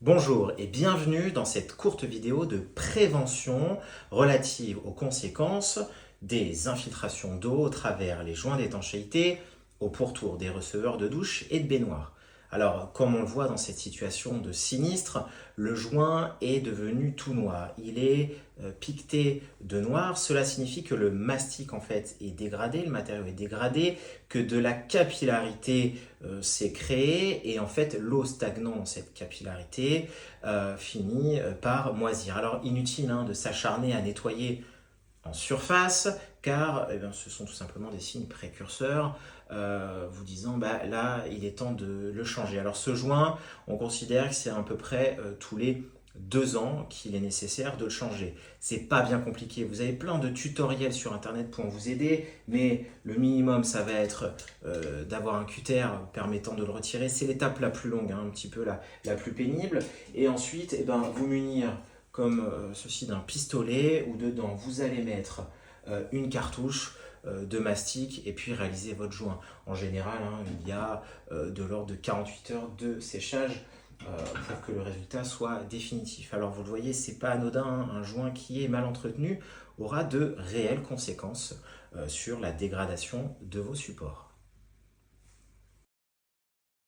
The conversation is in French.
Bonjour et bienvenue dans cette courte vidéo de prévention relative aux conséquences des infiltrations d'eau au travers les joints d'étanchéité au pourtour des receveurs de douche et de baignoire. Alors, comme on le voit dans cette situation de sinistre, le joint est devenu tout noir. Il est piqueté de noir. Cela signifie que le mastic en fait est dégradé, le matériau est dégradé, que de la capillarité s'est créée et en fait l'eau stagnant dans cette capillarité finit par moisir. Alors, inutile de s'acharner à nettoyer en surface, car ce sont tout simplement des signes précurseurs vous disant là il est temps de le changer. Alors ce joint, on considère que c'est à peu près tous les 2 ans qu'il est nécessaire de le changer. C'est pas bien compliqué, vous avez plein de tutoriels sur internet pour vous aider, mais le minimum ça va être d'avoir un cutter permettant de le retirer. C'est l'étape la plus longue, un petit peu la plus pénible, et ensuite vous munir comme ceci d'un pistolet où dedans vous allez mettre une cartouche de mastic et puis réaliser votre joint. En général, il y a de l'ordre de 48 heures de séchage pour que le résultat soit définitif. Alors vous le voyez, c'est pas anodin, un joint qui est mal entretenu aura de réelles conséquences sur la dégradation de vos supports.